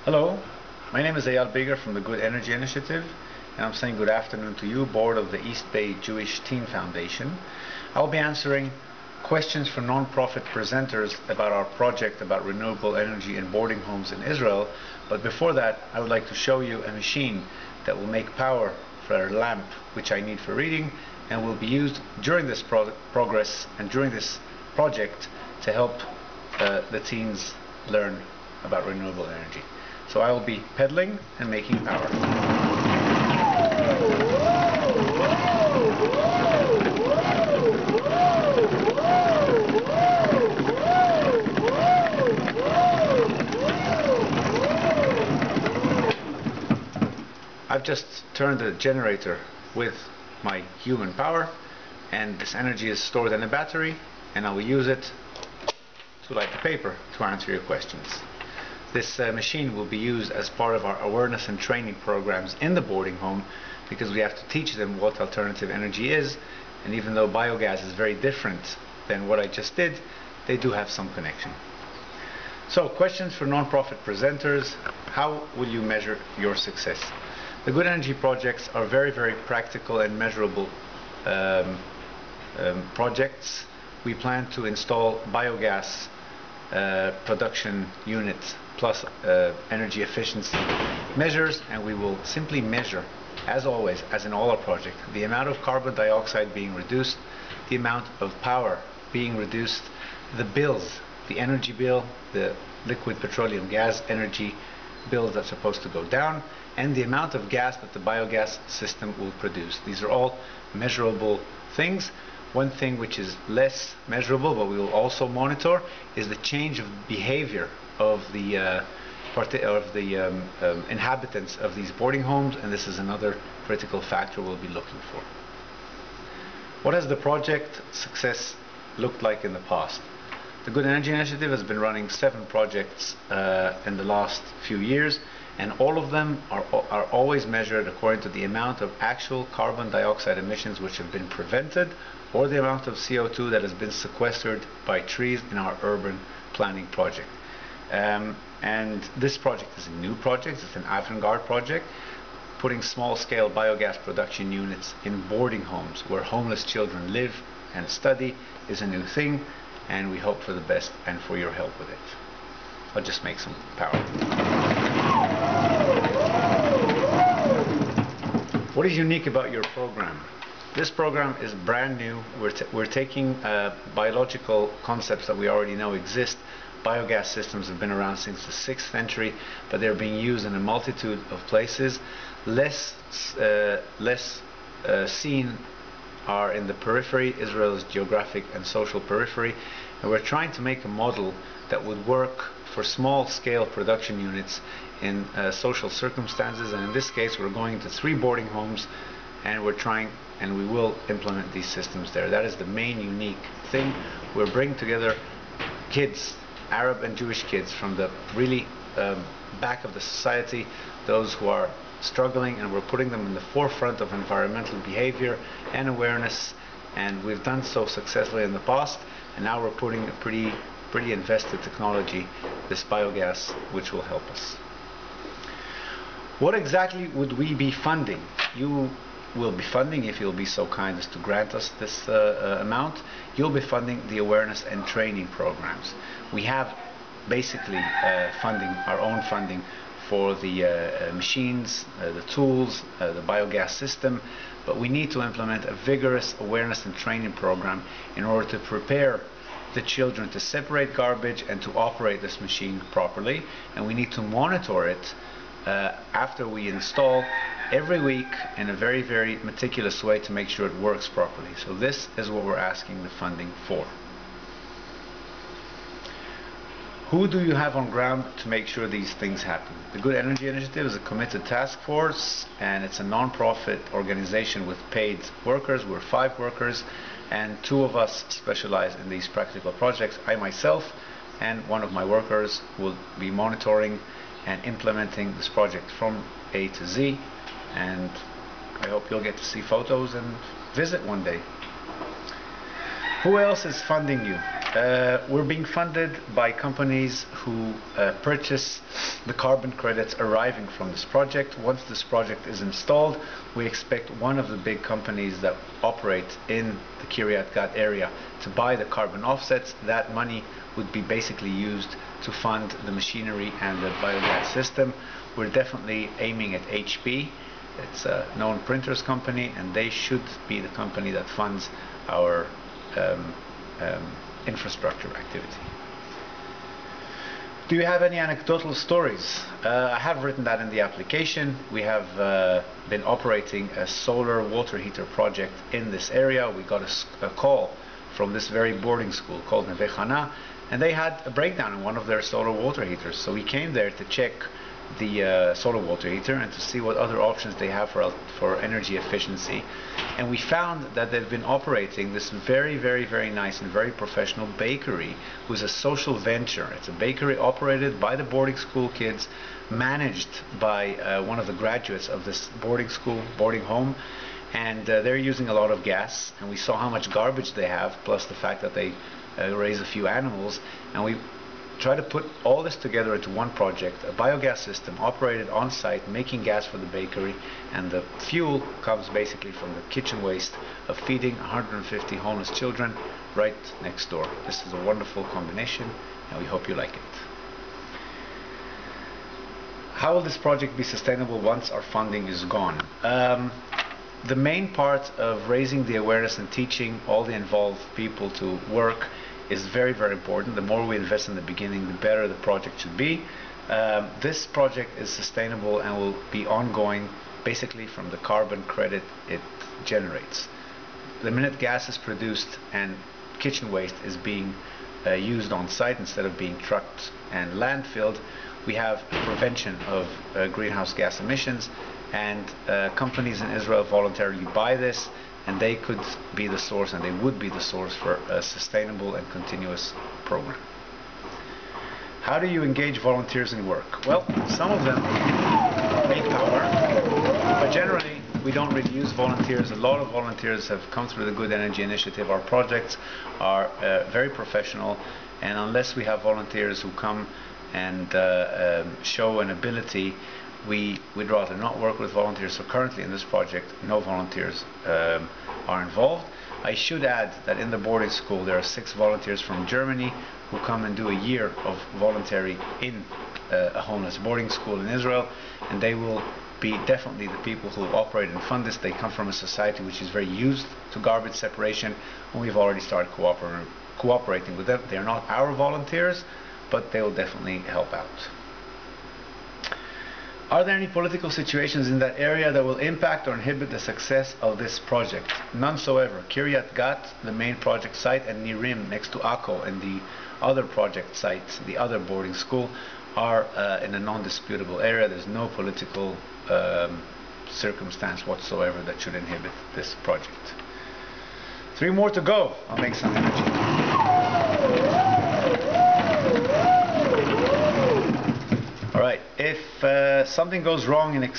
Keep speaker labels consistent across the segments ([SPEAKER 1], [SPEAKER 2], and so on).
[SPEAKER 1] Hello, my name is Eyal Bigger from the Good Energy Initiative, and I'm saying good afternoon to you, board of the East Bay Jewish Teen Foundation. I'll be answering questions from non-profit presenters about our project about renewable energy in boarding homes in Israel, but before that I would like to show you a machine that will make power for a lamp which I need for reading and will be used during this progress and during this project to help the teens learn about renewable energy. So I will be pedaling and making power. I've just turned the generator with my human power, and this energy is stored in a battery, and I will use it to light the paper to answer your questions. This machine will be used as part of our awareness and training programs in the boarding home, because we have to teach them what alternative energy is, and even though biogas is very different than what I just did, they do have some connection. So, questions for non-profit presenters: how will you measure your success? The Good Energy projects are very, very practical and measurable projects. We plan to install biogas production units plus energy efficiency measures, and we will simply measure, as always, as in all our projects, the amount of carbon dioxide being reduced, the amount of power being reduced, the bills, the energy bill, the liquid petroleum gas energy bills that's supposed to go down, and the amount of gas that the biogas system will produce. These are all measurable things. One thing which is less measurable, but we will also monitor, is the change of behavior of the inhabitants of these boarding homes, and this is another critical factor we'll be looking for. What has the project success looked like in the past? The Good Energy Initiative has been running 7 projects in the last few years, and all of them are always measured according to the amount of actual carbon dioxide emissions which have been prevented, or the amount of CO2 that has been sequestered by trees in our urban planning project. And this project is a new project, it's an avant-garde project, putting small-scale biogas production units in boarding homes where homeless children live and study is a new thing, and we hope for the best and for your help with it. I'll just make some power. What is unique about your program? This program is brand new. We're taking biological concepts that we already know exist. Biogas systems have been around since the 6th century, but they're being used in a multitude of places. Less seen are in the periphery, Israel's geographic and social periphery, and we're trying to make a model that would work for small-scale production units in social circumstances, and in this case we're going to 3 boarding homes, and we will implement these systems there. That is the main unique thing. We're bringing together kids, Arab and Jewish kids, from the really back of the society, those who are struggling, and we're putting them in the forefront of environmental behavior and awareness, and we've done so successfully in the past, and now we're putting a pretty invested technology, this biogas, which will help us. What exactly would we be funding? You will be funding, if you'll be so kind as to grant us this amount, you'll be funding the awareness and training programs. We have basically our own funding for the machines, the tools, the biogas system, but we need to implement a vigorous awareness and training program in order to prepare the children to separate garbage and to operate this machine properly, and we need to monitor it after we install every week in a very, very meticulous way to make sure it works properly. So this is what we're asking the funding for. Who do you have on ground to make sure these things happen? The Good Energy Initiative is a committed task force, and it's a non-profit organization with paid workers. We're 5 workers, and 2 of us specialize in these practical projects. I myself and one of my workers will be monitoring and implementing this project from A to Z, and I hope you'll get to see photos and visit one day. Who else is funding you? We're being funded by companies who purchase the carbon credits arriving from this project. Once this project is installed, we expect one of the big companies that operate in the Kiryat Gat area to buy the carbon offsets. That money would be basically used to fund the machinery and the biogas system. We're definitely aiming at HP. It's a known printers company, and they should be the company that funds our infrastructure activity. Do you have any anecdotal stories? I have written that in the application. We have been operating a solar water heater project in this area. We got a call from this very boarding school called Neve Hana, and they had a breakdown in one of their solar water heaters. So we came there to check the solar water heater and to see what other options they have for energy efficiency. And we found that they've been operating this very, very, very nice and very professional bakery. It was a social venture. It's a bakery operated by the boarding school kids, managed by one of the graduates of this boarding school, boarding home. And they're using a lot of gas, and we saw how much garbage they have, plus the fact that they raise a few animals. And we try to put all this together into one project, a biogas system operated on site, making gas for the bakery, and the fuel comes basically from the kitchen waste of feeding 150 homeless children right next door. This is a wonderful combination, and we hope you like it. How will this project be sustainable once our funding is gone? The main part of raising the awareness and teaching all the involved people to work is very, very important. The more we invest in the beginning, the better the project should be. This project is sustainable and will be ongoing basically from the carbon credit it generates. The minute gas is produced and kitchen waste is being used on site instead of being trucked and landfilled, we have prevention of greenhouse gas emissions, and companies in Israel voluntarily buy this, and they could be the source, and they would be the source for a sustainable and continuous program. How do you engage volunteers in work? Well, some of them need power, but generally we don't really use volunteers. A lot of volunteers have come through the Good Energy Initiative. Our projects are very professional, and unless we have volunteers who come and show an ability, we'd rather not work with volunteers. So currently in this project, no volunteers are involved. I should add that in the boarding school there are 6 volunteers from Germany who come and do a year of voluntary in a homeless boarding school in Israel, and they will be definitely the people who operate and fund this. They come from a society which is very used to garbage separation, and we've already started cooperating with them. They are not our volunteers, but they will definitely help out. Are there any political situations in that area that will impact or inhibit the success of this project? None so ever. Kiryat Gat, the main project site, and Nirim next to Akko and the other project sites, the other boarding school, are in a non-disputable area. There's no political circumstance whatsoever that should inhibit this project. 3 more to go. I'll make some energy. Alright, if something goes wrong in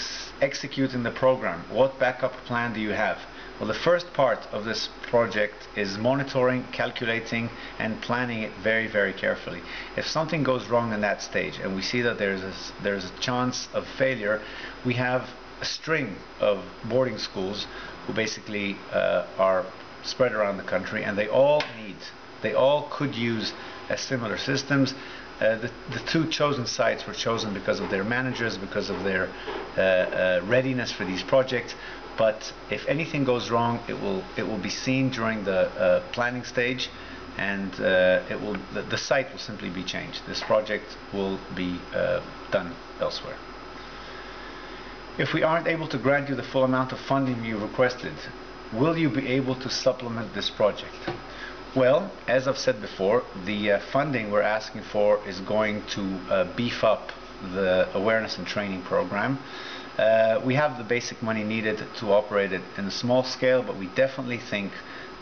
[SPEAKER 1] executing the program, what backup plan do you have? Well, the first part of this project is monitoring, calculating, and planning it very, very carefully. If something goes wrong in that stage and we see that there's a chance of failure, we have a string of boarding schools who basically are spread around the country, and they all could use similar systems. The 2 chosen sites were chosen because of their managers, because of their readiness for these projects. But if anything goes wrong, it will be seen during the planning stage, and the site will simply be changed. This project will be done elsewhere. If we aren't able to grant you the full amount of funding you requested, will you be able to supplement this project? Well, as I've said before, the funding we're asking for is going to beef up the awareness and training program. We have the basic money needed to operate it in a small scale, but we definitely think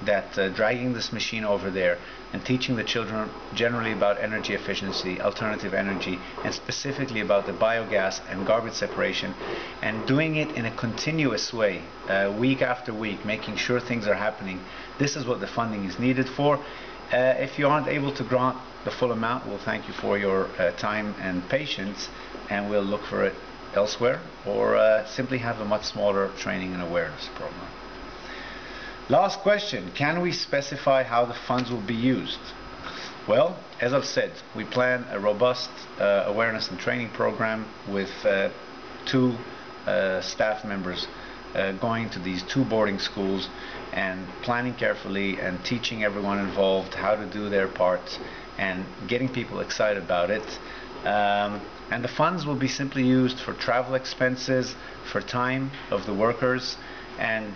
[SPEAKER 1] that dragging this machine over there and teaching the children generally about energy efficiency, alternative energy, and specifically about the biogas and garbage separation, and doing it in a continuous way, week after week, making sure things are happening, this is what the funding is needed for. If you aren't able to grant the full amount, we'll thank you for your time and patience, and we'll look for it elsewhere, or simply have a much smaller training and awareness program. Last question, can we specify how the funds will be used? Well, as I've said, we plan a robust awareness and training program with 2 staff members going to these 2 boarding schools and planning carefully and teaching everyone involved how to do their part and getting people excited about it. And the funds will be simply used for travel expenses, for time of the workers, and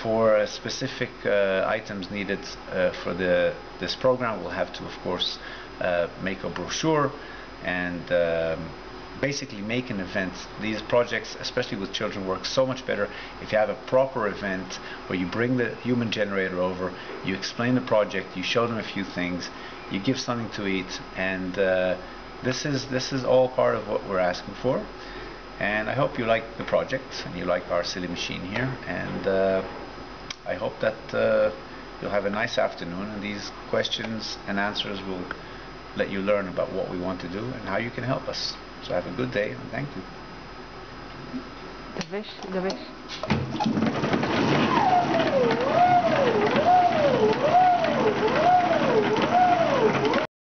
[SPEAKER 1] for specific items needed for this program. We'll have to, of course, make a brochure and basically make an event. These projects, especially with children, work so much better if you have a proper event where you bring the human generator over, you explain the project, you show them a few things, you give something to eat, and this is all part of what we're asking for. And I hope you like the project and you like our silly machine here, and I hope that you'll have a nice afternoon, and these questions and answers will let you learn about what we want to do and how you can help us. So have a good day, and thank you.
[SPEAKER 2] The wish.